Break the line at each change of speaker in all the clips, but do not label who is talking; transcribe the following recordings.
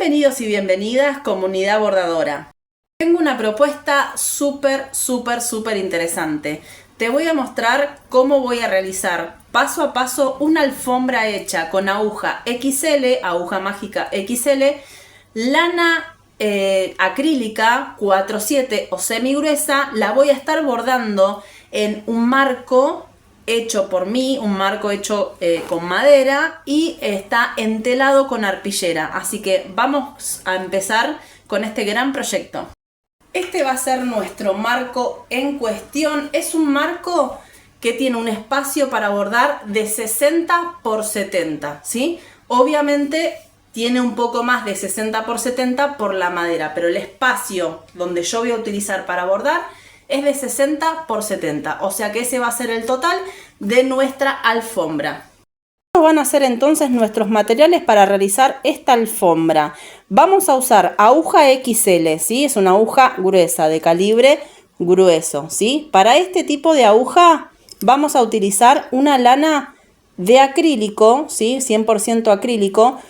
Bienvenidos y bienvenidas, comunidad bordadora. Tengo una propuesta súper interesante. Te voy a mostrar cómo voy a realizar paso a paso una alfombra hecha con aguja XL, aguja mágica XL, lana acrílica 4/7 o semi gruesa. La voy a estar bordando en un marco hecho por mí, un marco hecho con madera, y está entelado con arpillera. Así que vamos a empezar con este gran proyecto. Este va a ser nuestro marco en cuestión. Es un marco que tiene un espacio para bordar de 60 por 70, ¿sí? Obviamente tiene un poco más de 60 por 70 por la madera, pero el espacio donde yo voy a utilizar para bordar es de 60 por 70, o sea que ese va a ser el total de nuestra alfombra. Estos van a ser entonces nuestros materiales para realizar esta alfombra. Vamos a usar aguja XL, ¿sí? Es una aguja gruesa, de calibre grueso, ¿sí? Para este tipo de aguja vamos a utilizar una lana de acrílico, ¿sí? 100% acrílico.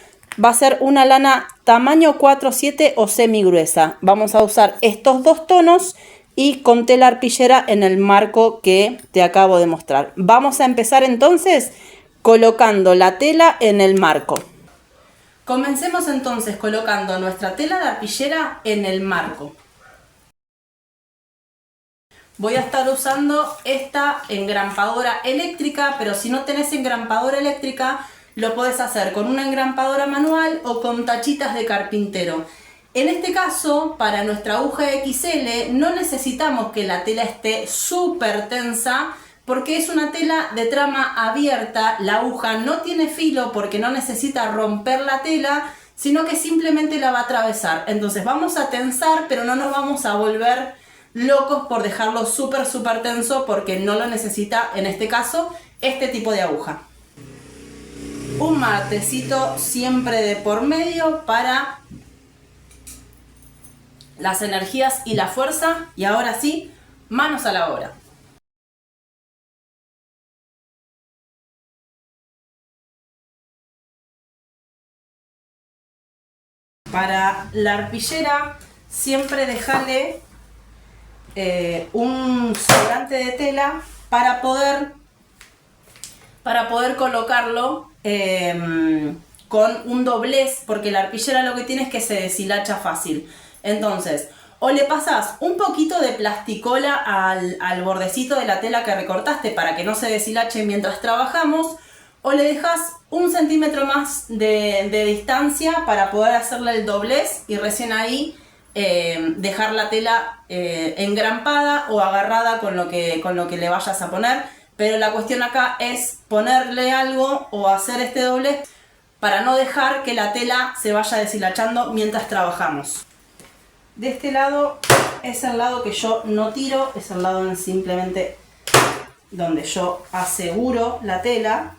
Va a ser una lana tamaño 4/7 o semi gruesa. Vamos a usar estos dos tonos y con tela arpillera en el marco que te acabo de mostrar. Vamos a empezar entonces colocando la tela en el marco. Comencemos entonces colocando nuestra tela de arpillera en el marco. Voy a estar usando esta engrampadora eléctrica, pero si no tenés engrampadora eléctrica, lo podés hacer con una engrampadora manual o con tachitas de carpintero. En este caso, para nuestra aguja XL, no necesitamos que la tela esté súper tensa, porque es una tela de trama abierta. La aguja no tiene filo porque no necesita romper la tela, sino que simplemente la va a atravesar. Entonces vamos a tensar, pero no nos vamos a volver locos por dejarlo súper tenso, porque no lo necesita en este caso este tipo de aguja. Un martecito siempre de por medio para las energías y la fuerza. Y ahora sí, manos a la obra. Para la arpillera siempre dejale un sobrante de tela para poder colocarlo con un doblez, porque la arpillera lo que tiene es que se deshilacha fácil. Entonces, o le pasas un poquito de plasticola al bordecito de la tela que recortaste para que no se deshilache mientras trabajamos, o le dejas 1 centímetro más de distancia para poder hacerle el doblez y recién ahí dejar la tela engrampada o agarrada con lo que le vayas a poner. Pero la cuestión acá es ponerle algo o hacer este doblez para no dejar que la tela se vaya deshilachando mientras trabajamos. De este lado es el lado que yo no tiro, es el lado simplemente donde yo aseguro la tela.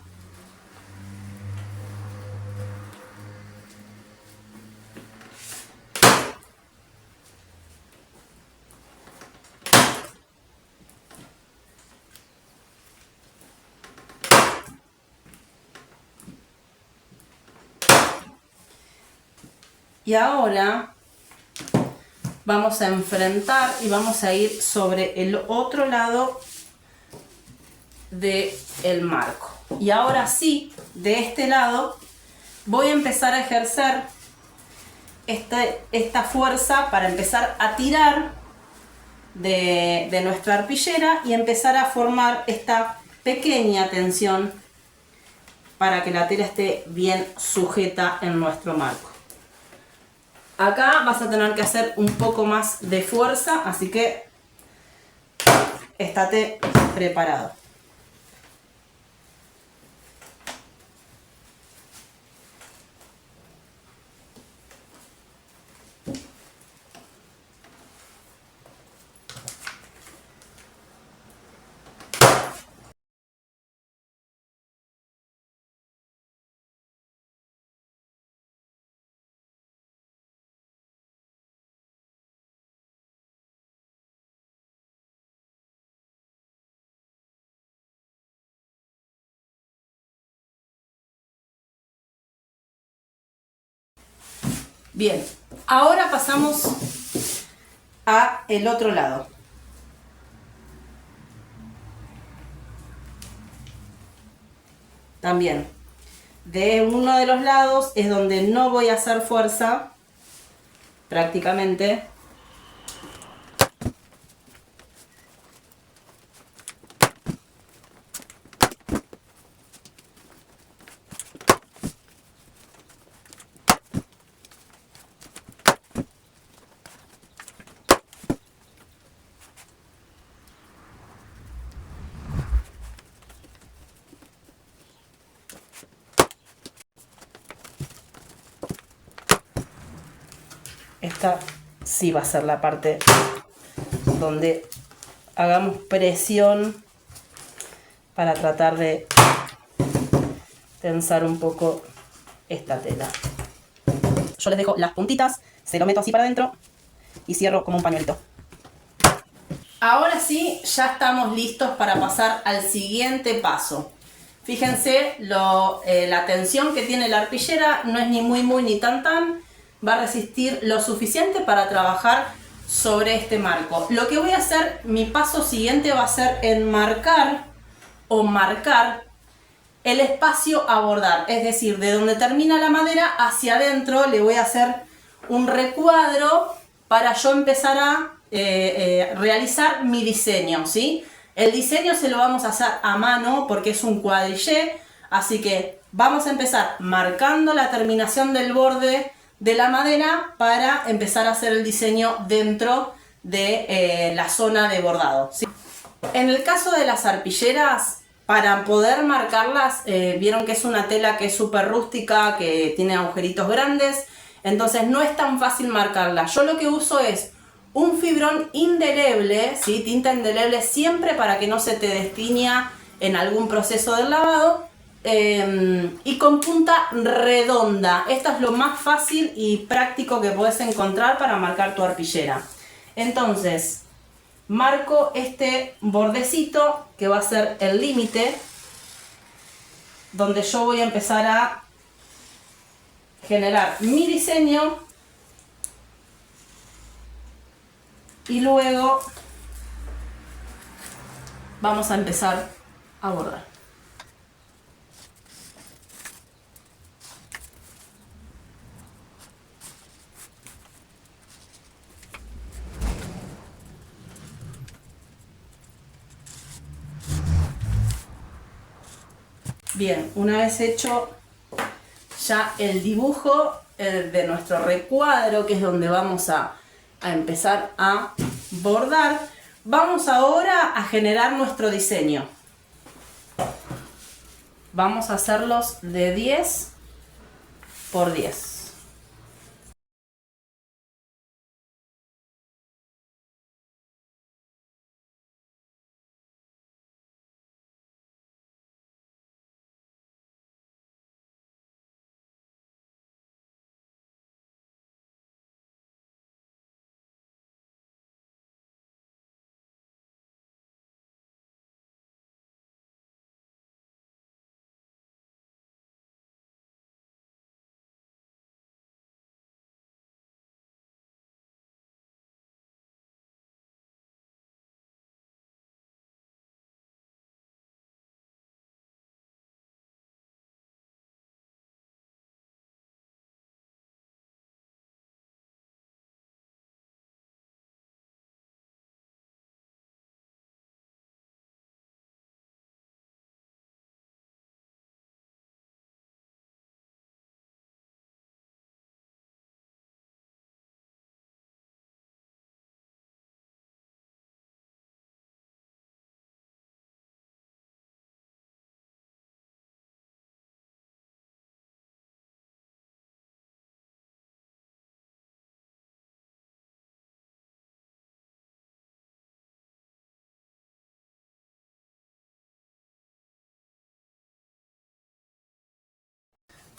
Y ahora vamos a enfrentar y vamos a ir sobre el otro lado del marco. Y ahora sí, de este lado voy a empezar a ejercer esta fuerza para empezar a tirar de nuestra arpillera y empezar a formar esta pequeña tensión para que la tela esté bien sujeta en nuestro marco. Acá vas a tener que hacer un poco más de fuerza, así que estate preparado. Bien, ahora pasamos a el otro lado. También, de uno de los lados es donde no voy a hacer fuerza, prácticamente. Esta sí va a ser la parte donde hagamos presión para tratar de tensar un poco esta tela. Yo les dejo las puntitas, se lo meto así para adentro y cierro como un pañuelito. Ahora sí, ya estamos listos para pasar al siguiente paso. Fíjense, la tensión que tiene la arpillera no es ni muy ni tan. Va a resistir lo suficiente para trabajar sobre este marco. Lo que voy a hacer, mi paso siguiente va a ser enmarcar o marcar el espacio a bordar. Es decir, de donde termina la madera hacia adentro le voy a hacer un recuadro para yo empezar a realizar mi diseño, ¿sí? El diseño se lo vamos a hacer a mano porque es un cuadrillé, así que vamos a empezar marcando la terminación del borde de la madera para empezar a hacer el diseño dentro de la zona de bordado, ¿sí? En el caso de las arpilleras, para poder marcarlas, vieron que es una tela que es súper rústica, que tiene agujeritos grandes, entonces no es tan fácil marcarla. Yo lo que uso es un fibrón indeleble, ¿sí? Tinta indeleble siempre para que no se te destiña en algún proceso del lavado. Y con punta redonda. Esto es lo más fácil y práctico que puedes encontrar para marcar tu arpillera. Entonces, marco este bordecito que va a ser el límite, donde yo voy a empezar a generar mi diseño y luego vamos a empezar a bordar. Bien, una vez hecho ya el dibujo de nuestro recuadro, que es donde vamos a empezar a bordar, vamos ahora a generar nuestro diseño. Vamos a hacerlos de 10 por 10.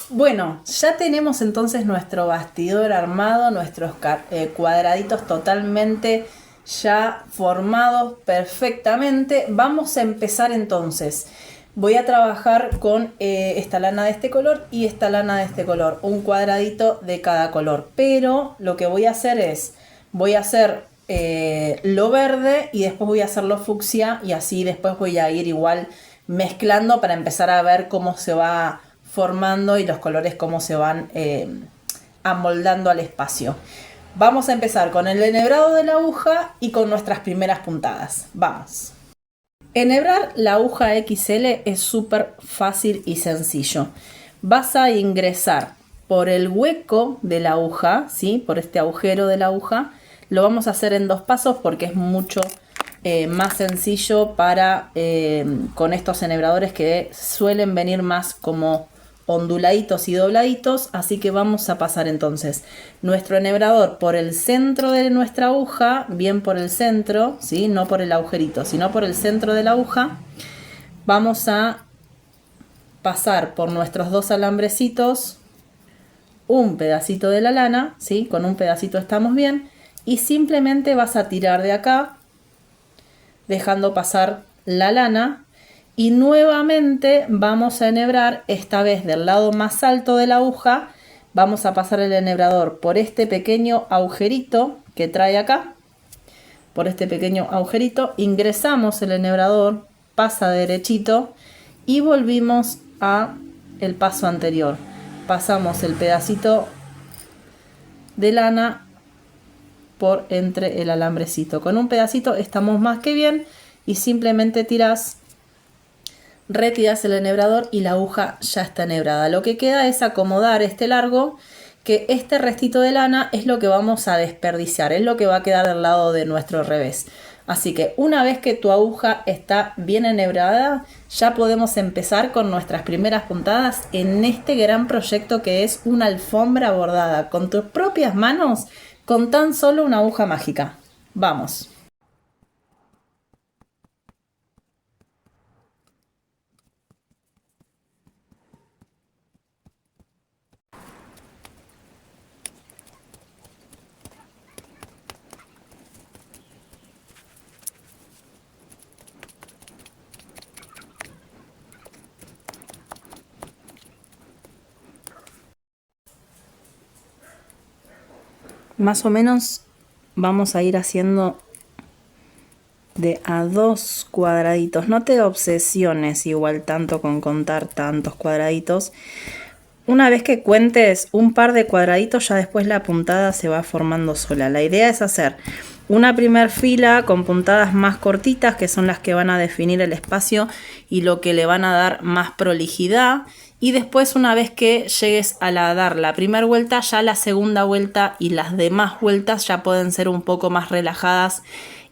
Bueno, ya tenemos entonces nuestro bastidor armado, nuestros cuadraditos totalmente ya formados perfectamente. Vamos a empezar entonces. voy a trabajar con esta lana de este color y esta lana de este color, un cuadradito de cada color, pero lo que voy a hacer es, voy a hacer lo verde y después voy a hacer lo fucsia y así después voy a ir igual mezclando para empezar a ver cómo se va formando y los colores cómo se van amoldando al espacio. Vamos a empezar con el enhebrado de la aguja y con nuestras primeras puntadas. Vamos. Enhebrar la aguja XL es súper fácil y sencillo. Vas a ingresar por el hueco de la aguja, ¿sí? Por este agujero de la aguja. Lo vamos a hacer en 2 pasos porque es mucho más sencillo para con estos enhebradores que suelen venir más como onduladitos y dobladitos, así que vamos a pasar entonces nuestro enhebrador por el centro de nuestra aguja, bien por el centro, ¿sí? No por el agujerito, sino por el centro de la aguja. Vamos a pasar por nuestros 2 alambrecitos un pedacito de la lana, ¿sí? Con un pedacito estamos bien, y simplemente vas a tirar de acá dejando pasar la lana. Y nuevamente vamos a enhebrar, esta vez del lado más alto de la aguja, vamos a pasar el enhebrador por este pequeño agujerito que trae acá, por este pequeño agujerito, ingresamos el enhebrador, pasa derechito y volvimos a el paso anterior. Pasamos el pedacito de lana por entre el alambrecito. Con un pedacito estamos más que bien y simplemente tirás, retiras el enhebrador y la aguja ya está enhebrada. Lo que queda es acomodar este largo, que este restito de lana es lo que vamos a desperdiciar, es lo que va a quedar del lado de nuestro revés. Así que una vez que tu aguja está bien enhebrada, ya podemos empezar con nuestras primeras puntadas en este gran proyecto que es una alfombra bordada con tus propias manos con tan solo una aguja mágica. Vamos. Más o menos vamos a ir haciendo de a 2 cuadraditos. No te obsesiones igual tanto con contar tantos cuadraditos. Una vez que cuentes un par de cuadraditos, ya después la puntada se va formando sola. La idea es hacer una primera fila con puntadas más cortitas, que son las que van a definir el espacio y lo que le van a dar más prolijidad. Y después, una vez que llegues a dar la primera vuelta, ya la segunda vuelta y las demás vueltas ya pueden ser un poco más relajadas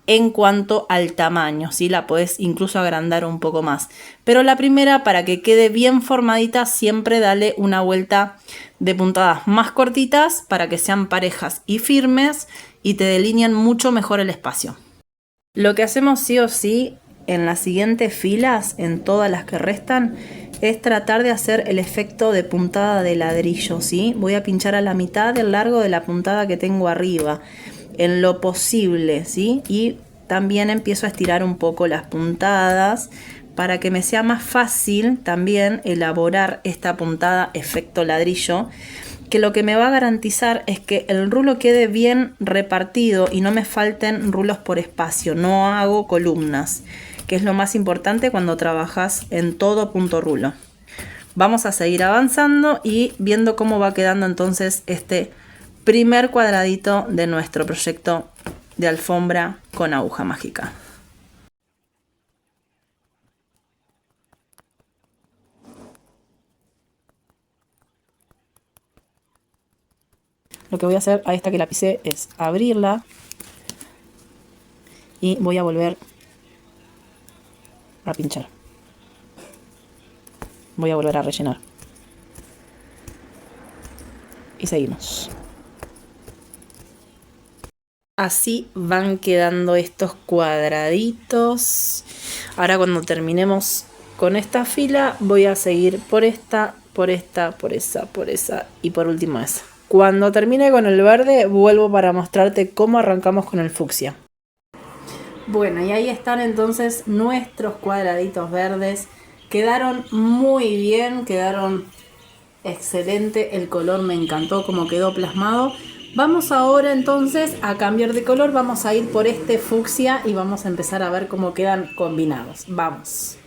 en cuanto al tamaño, ¿sí? La podés incluso agrandar un poco más. Pero la primera, para que quede bien formadita, siempre dale una vuelta de puntadas más cortitas para que sean parejas y firmes y te delinean mucho mejor el espacio. Lo que hacemos sí o sí en las siguientes filas, en todas las que restan, es tratar de hacer el efecto de puntada de ladrillo, ¿sí? Voy a pinchar a la mitad del largo de la puntada que tengo arriba, en lo posible, ¿sí? Y también empiezo a estirar un poco las puntadas para que me sea más fácil también elaborar esta puntada efecto ladrillo, que lo que me va a garantizar es que el rulo quede bien repartido y no me falten rulos por espacio, no hago columnas, que es lo más importante cuando trabajas en todo punto rulo. Vamos a seguir avanzando y viendo cómo va quedando entonces este primer cuadradito de nuestro proyecto de alfombra con aguja mágica. Lo que voy a hacer a esta que la pisé es abrirla y voy a volver a pinchar. Voy a volver a rellenar. Y seguimos. Así van quedando estos cuadraditos. Ahora cuando terminemos con esta fila voy a seguir por esta, por esta, por esa, por esa y por último esa. Cuando termine con el verde vuelvo para mostrarte cómo arrancamos con el fucsia. Bueno, y ahí están entonces nuestros cuadraditos verdes Quedaron muy bien, quedaron excelente, el color me encantó como quedó plasmado. Vamos ahora entonces a cambiar de color, vamos a ir por este fucsia y vamos a empezar a ver cómo quedan combinados. Vamos.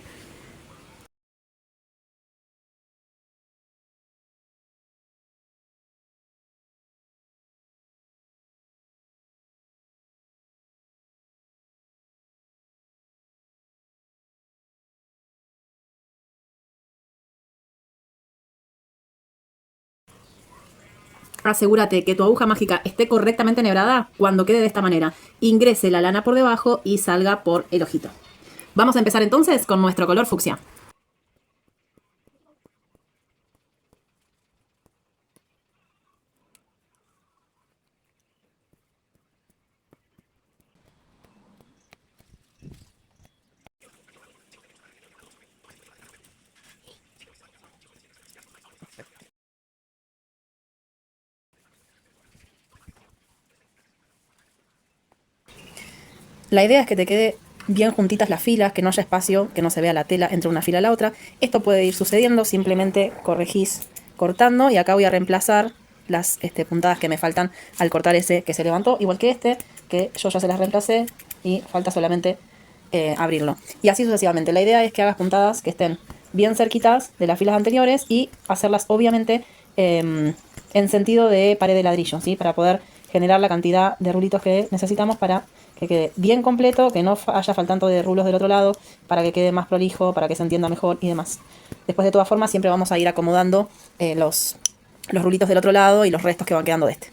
Asegúrate que tu aguja mágica esté correctamente enhebrada cuando quede de esta manera. Ingrese la lana por debajo y salga por el ojito. Vamos a empezar entonces con nuestro color fucsia. La idea es que te quede bien juntitas las filas, que no haya espacio, que no se vea la tela entre una fila y la otra. Esto puede ir sucediendo, simplemente corregís cortando y acá voy a reemplazar las puntadas que me faltan al cortar ese que se levantó, igual que este, que yo ya se las reemplacé y falta solamente abrirlo. Y así sucesivamente. La idea es que hagas puntadas que estén bien cerquitas de las filas anteriores y hacerlas obviamente en sentido de pared de ladrillo, ¿sí? Para poder generar la cantidad de rulitos que necesitamos para que quede bien completo, que no haya faltando de rulos del otro lado, para que quede más prolijo, para que se entienda mejor y demás. Después, de todas formas, siempre vamos a ir acomodando los rulitos del otro lado y los restos que van quedando de este.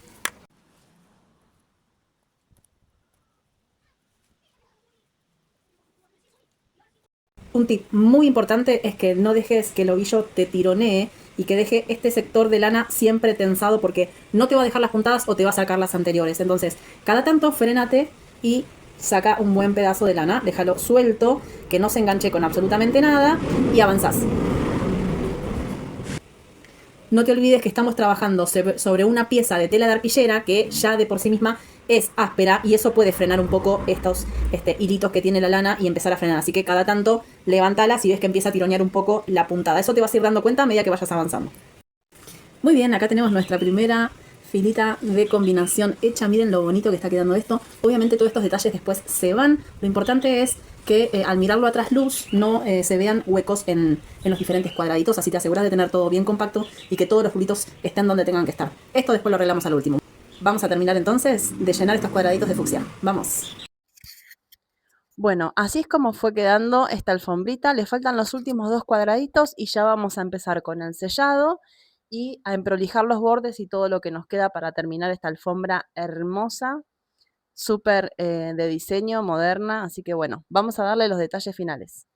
Un tip muy importante es que no dejes que el ovillo te tironee y que deje este sector de lana siempre tensado porque no te va a dejar las puntadas o te va a sacar las anteriores. Entonces, cada tanto frénate y saca un buen pedazo de lana, déjalo suelto, que no se enganche con absolutamente nada y avanzás. No te olvides que estamos trabajando sobre una pieza de tela de arpillera que ya de por sí misma es áspera y eso puede frenar un poco estos hilitos que tiene la lana y empezar a frenar. Así que cada tanto levántala si ves que empieza a tironear un poco la puntada. Eso te vas a ir dando cuenta a medida que vayas avanzando. Muy bien, acá tenemos nuestra primera filita de combinación hecha. Miren lo bonito que está quedando esto. Obviamente todos estos detalles después se van. Lo importante es que al mirarlo a trasluz no se vean huecos en los diferentes cuadraditos. Así te aseguras de tener todo bien compacto y que todos los rulitos estén donde tengan que estar. Esto después lo arreglamos al último. Vamos a terminar entonces de llenar estos cuadraditos de fucsia. Vamos. Bueno, así es como fue quedando esta alfombrita. Le faltan los últimos dos cuadraditos y ya vamos a empezar con el sellado y a emprolijar los bordes y todo lo que nos queda para terminar esta alfombra hermosa, súper de diseño, moderna. Así que bueno, vamos a darle los detalles finales.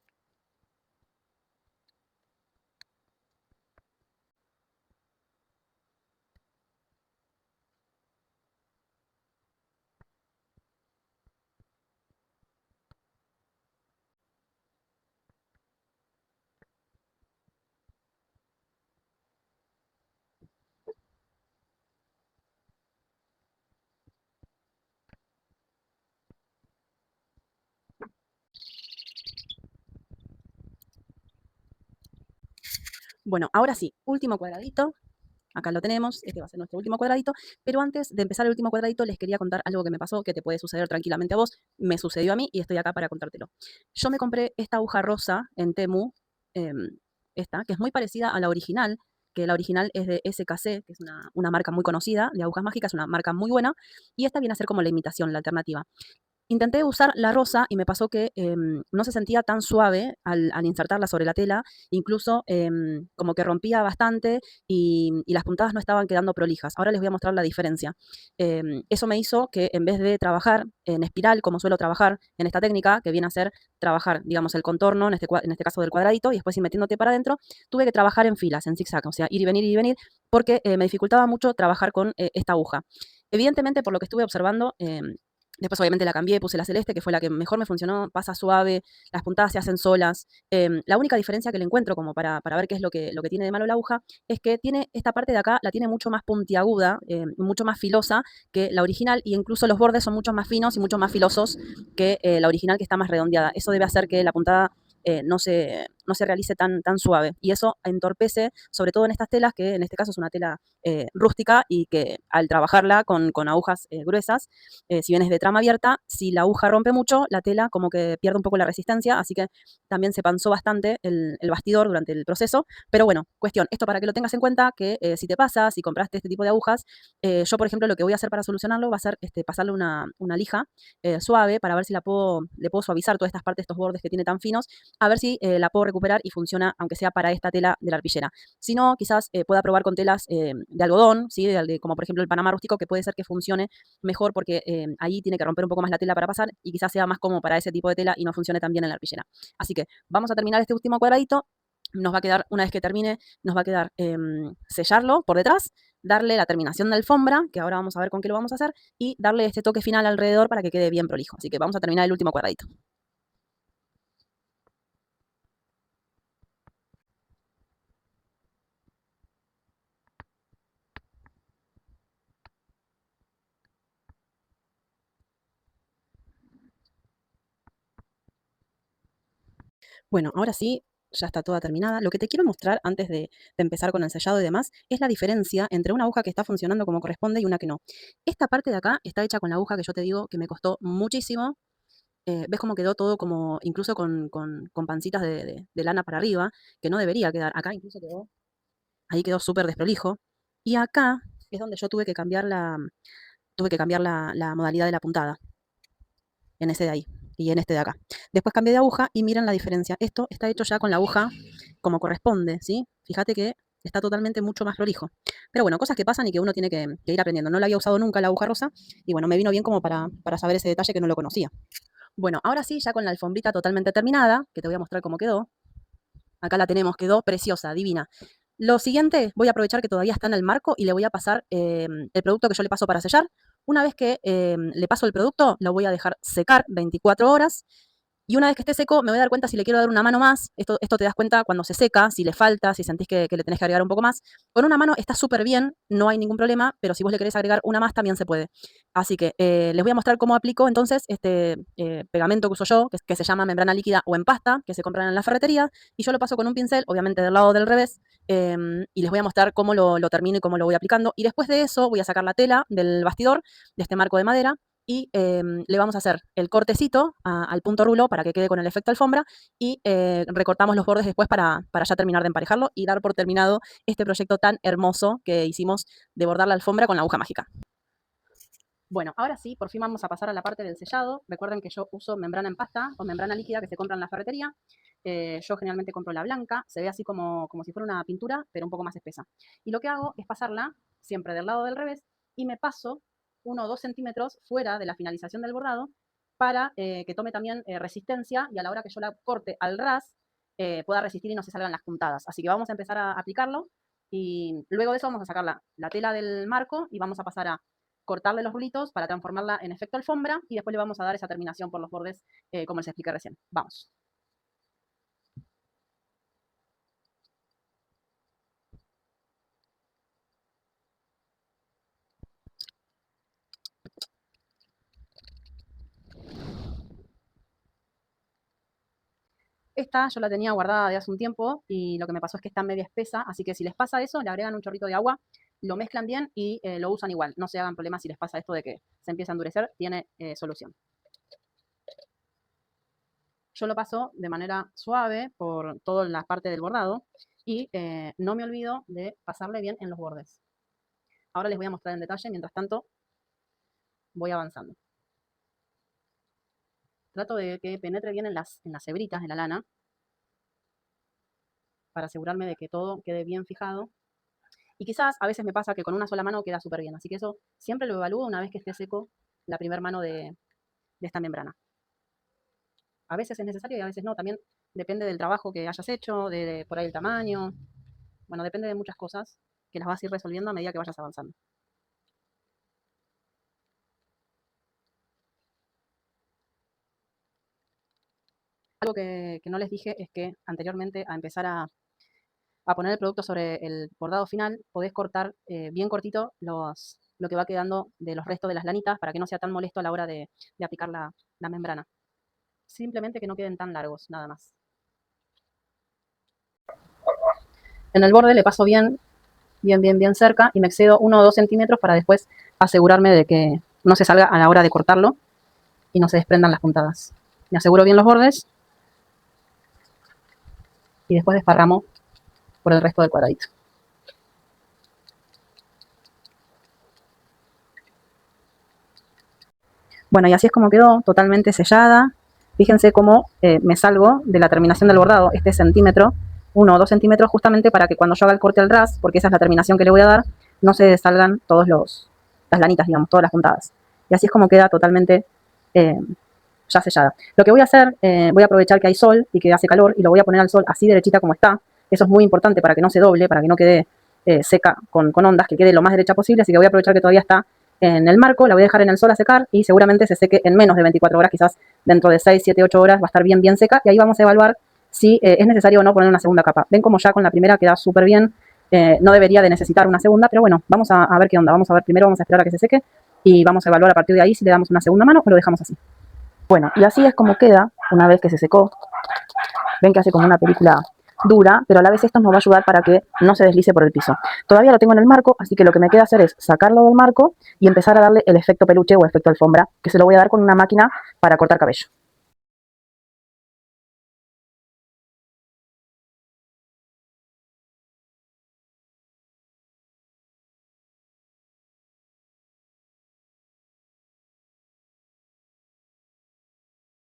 Bueno, ahora sí, último cuadradito. Acá lo tenemos, este va a ser nuestro último cuadradito, pero antes de empezar el último cuadradito les quería contar algo que me pasó, que te puede suceder tranquilamente a vos, me sucedió a mí y estoy acá para contártelo. Yo me compré esta aguja rosa en Temu, esta, que es muy parecida a la original, que la original es de SKC, que es una marca muy conocida de agujas mágicas, una marca muy buena, y esta viene a ser como la imitación, la alternativa. Intenté usar la rosa y me pasó que no se sentía tan suave al insertarla sobre la tela, incluso como que rompía bastante y las puntadas no estaban quedando prolijas. Ahora les voy a mostrar la diferencia. Eso me hizo que en vez de trabajar en espiral, como suelo trabajar en esta técnica, que viene a ser trabajar, digamos, el contorno, en este caso del cuadradito, y después ir metiéndote para adentro, tuve que trabajar en filas, en zigzag, o sea, ir y venir, porque me dificultaba mucho trabajar con esta aguja. Evidentemente, por lo que estuve observando, después obviamente la cambié, puse la celeste, que fue la que mejor me funcionó, pasa suave, las puntadas se hacen solas. La única diferencia que le encuentro como para ver qué es lo que tiene de malo la aguja, es que tiene esta parte de acá, la tiene mucho más puntiaguda, mucho más filosa que la original, y incluso los bordes son mucho más finos y mucho más filosos que la original, que está más redondeada. Eso debe hacer que la puntada no se
no se realice tan suave. Y eso entorpece, sobre todo en estas telas, que en este caso es una tela rústica y que al trabajarla con agujas gruesas, si bien es de trama abierta, si la aguja rompe mucho, la tela como que pierde un poco la resistencia, así que también se panzó bastante el bastidor durante el proceso. Pero bueno, cuestión, esto para que lo tengas en cuenta, que si te pasa, si compraste este tipo de agujas, yo por ejemplo lo que voy a hacer para solucionarlo va a ser pasarle una lija suave para ver si le puedo suavizar todas estas partes, estos bordes que tiene tan finos, a ver si la puedo recuperar y funciona, aunque sea para esta tela de la arpillera. Si no, quizás pueda probar con telas de algodón, ¿sí? Como por ejemplo el Panamá rústico, que puede ser que funcione mejor porque ahí tiene que romper un poco más la tela para pasar y quizás sea más cómodo para ese tipo de tela y no funcione tan bien en la arpillera. Así que vamos a terminar este último cuadradito. Nos va a quedar, una vez que termine, nos va a quedar sellarlo por detrás, darle la terminación de alfombra, que ahora vamos a ver con qué lo vamos a hacer, y darle este toque final alrededor para que quede bien prolijo. Así que vamos a terminar el último cuadradito. Bueno, ahora sí, ya está toda terminada. Lo que te quiero mostrar antes de empezar con el sellado y demás es la diferencia entre una aguja que está funcionando como corresponde y una que no. Esta parte de acá está hecha con la aguja que yo te digo que me costó muchísimo. ¿Ves cómo quedó todo como, incluso con pancitas de lana para arriba, que no debería quedar? Acá incluso quedó, ahí quedó súper desprolijo. Y acá es donde yo tuve que cambiar la modalidad de la puntada, en ese de ahí y en este de acá. Después cambié de aguja y miren la diferencia. Esto está hecho ya con la aguja como corresponde, ¿sí? Fíjate que está totalmente mucho más prolijo. Pero bueno, cosas que pasan y que uno tiene que ir aprendiendo. No la había usado nunca la aguja rosa y bueno, me vino bien como para saber ese detalle que no lo conocía. Bueno, ahora sí, ya con la alfombrita totalmente terminada, que te voy a mostrar cómo quedó. Acá la tenemos, quedó preciosa, divina. Lo siguiente, voy a aprovechar que todavía está en el marco y le voy a pasar el producto que yo le paso para sellar. Una vez que le paso el producto, lo voy a dejar secar 24 horas. Y una vez que esté seco, me voy a dar cuenta si le quiero dar una mano más. Esto te das cuenta cuando se seca, si le falta, si sentís que le tenés que agregar un poco más. Con una mano está súper bien, no hay ningún problema, pero si vos le querés agregar una más, también se puede. Así que les voy a mostrar cómo aplico entonces este pegamento que uso yo, que se llama membrana líquida o en pasta, que se compran en la ferretería. Y yo lo paso con un pincel, obviamente del lado del revés, y les voy a mostrar cómo lo termino y cómo lo voy aplicando. Y después de eso voy a sacar la tela del bastidor, de este marco de madera, y le vamos a hacer el cortecito al punto rulo para que quede con el efecto alfombra y recortamos los bordes después para ya terminar de emparejarlo y dar por terminado este proyecto tan hermoso que hicimos de bordar la alfombra con la aguja mágica. Bueno, ahora sí, por fin vamos a pasar a la parte del sellado. Recuerden que yo uso membrana en pasta o membrana líquida que se compra en la ferretería. Yo generalmente compro la blanca, se ve así como si fuera una pintura, pero un poco más espesa. Y lo que hago es pasarla siempre del lado del revés y me paso 1 o 2 centímetros fuera de la finalización del bordado para que tome también resistencia y a la hora que yo la corte al ras pueda resistir y no se salgan las puntadas. Así que vamos a empezar a aplicarlo y luego de eso vamos a sacar la tela del marco y vamos a pasar a cortarle los rulitos para transformarla en efecto alfombra y después le vamos a dar esa terminación por los bordes como les expliqué recién. Vamos. Esta yo la tenía guardada de hace un tiempo y lo que me pasó es que está media espesa, así que si les pasa eso, le agregan un chorrito de agua, lo mezclan bien y lo usan igual. No se hagan problemas si les pasa esto de que se empieza a endurecer, tiene solución. Yo lo paso de manera suave por toda la parte del bordado y no me olvido de pasarle bien en los bordes. Ahora les voy a mostrar en detalle, mientras tanto voy avanzando. Trato de que penetre bien en las hebritas de la lana para asegurarme de que todo quede bien fijado. Y quizás a veces me pasa que con una sola mano queda súper bien, así que eso siempre lo evalúo una vez que esté seco la primera mano de esta membrana. A veces es necesario y a veces no, también depende del trabajo que hayas hecho, de por ahí el tamaño, bueno, depende de muchas cosas que las vas a ir resolviendo a medida que vayas avanzando. Algo que no les dije es que anteriormente a empezar a poner el producto sobre el bordado final, podés cortar bien cortito lo que va quedando de los restos de las lanitas para que no sea tan molesto a la hora de aplicar la membrana. Simplemente que no queden tan largos, nada más. En el borde le paso bien cerca y me excedo 1 o 2 centímetros para después asegurarme de que no se salga a la hora de cortarlo y no se desprendan las puntadas. Me aseguro bien los bordes y después desparramo por el resto del cuadradito. Bueno, y así es como quedó, totalmente sellada. Fíjense cómo me salgo de la terminación del bordado, este centímetro, 1 o 2 centímetros, justamente para que cuando yo haga el corte al ras, porque esa es la terminación que le voy a dar, no se salgan las lanitas, digamos, todas las puntadas. Y así es como queda totalmente ya sellada. Lo que voy a hacer, voy a aprovechar que hay sol y que hace calor y lo voy a poner al sol así derechita como está. Eso es muy importante para que no se doble, para que no quede seca con ondas, que quede lo más derecha posible. Así que voy a aprovechar que todavía está en el marco, la voy a dejar en el sol a secar y seguramente se seque en menos de 24 horas, quizás dentro de 6, 7, 8 horas va a estar bien seca y ahí vamos a evaluar si es necesario o no poner una segunda capa. Ven como ya con la primera queda súper bien, no debería de necesitar una segunda, pero bueno, vamos a ver qué onda. Vamos a ver primero, vamos a esperar a que se seque y vamos a evaluar a partir de ahí si le damos una segunda mano o lo dejamos así. Bueno, y así es como queda una vez que se secó. Ven que hace como una película dura, pero a la vez esto nos va a ayudar para que no se deslice por el piso. Todavía lo tengo en el marco, así que lo que me queda hacer es sacarlo del marco y empezar a darle el efecto peluche o efecto alfombra, que se lo voy a dar con una máquina para cortar cabello.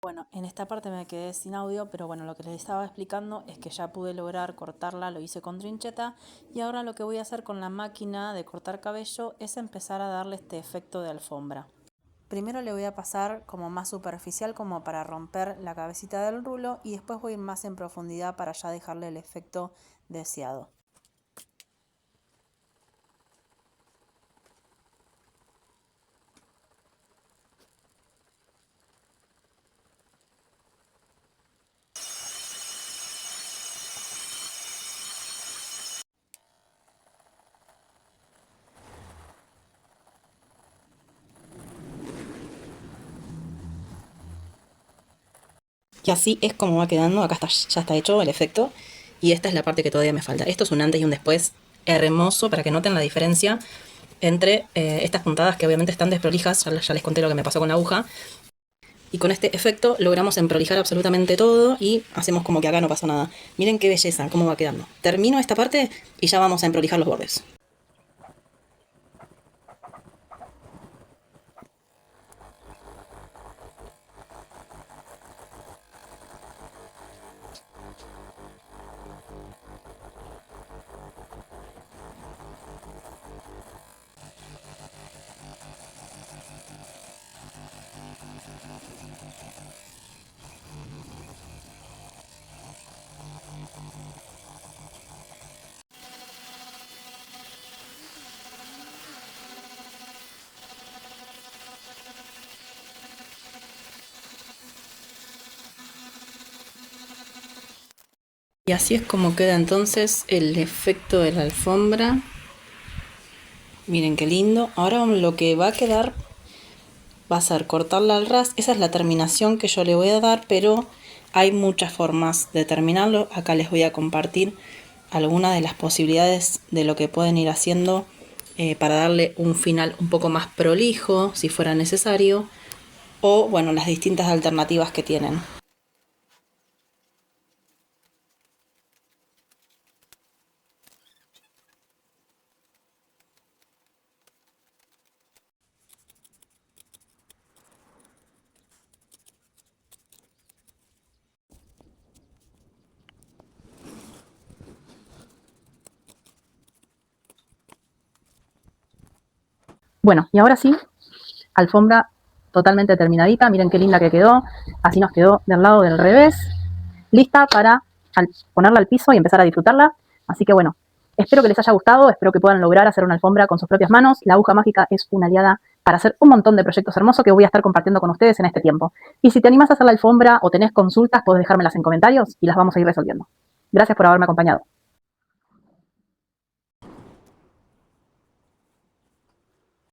Bueno, en esta parte me quedé sin audio, pero bueno, lo que les estaba explicando es que ya pude lograr cortarla, lo hice con trincheta y ahora lo que voy a hacer con la máquina de cortar cabello es empezar a darle este efecto de alfombra. Primero le voy a pasar como más superficial como para romper la cabecita del rulo y después voy más en profundidad para ya dejarle el efecto deseado.
Y así es como va quedando. Acá está, ya está hecho el efecto. Y esta es la parte que todavía me falta. Esto es un antes y un después hermoso para que noten la diferencia entre estas puntadas que obviamente están desprolijas. Ya les conté lo que me pasó con la aguja. Y con este efecto logramos emprolijar absolutamente todo y hacemos como que acá no pasó nada. Miren qué belleza, cómo va quedando. Termino esta parte y ya vamos a emprolijar los bordes. Y así es como queda entonces el efecto de la alfombra. Miren qué lindo. Ahora lo que va a quedar va a ser cortarla al ras. Esa es la terminación que yo le voy a dar, pero hay muchas formas de terminarlo. Acá les voy a compartir algunas de las posibilidades de lo que pueden ir haciendo para darle un final un poco más prolijo, si fuera necesario, o bueno, las distintas alternativas que tienen. Bueno, y ahora sí, alfombra totalmente terminadita. Miren qué linda que quedó. Así nos quedó del lado del revés. Lista para ponerla al piso y empezar a disfrutarla. Así que bueno, espero que les haya gustado. Espero que puedan lograr hacer una alfombra con sus propias manos. La aguja mágica es una aliada para hacer un montón de proyectos hermosos que voy a estar compartiendo con ustedes en este tiempo. Y si te animas a hacer la alfombra o tenés consultas, podés dejármelas en comentarios y las vamos a ir resolviendo. Gracias por haberme acompañado.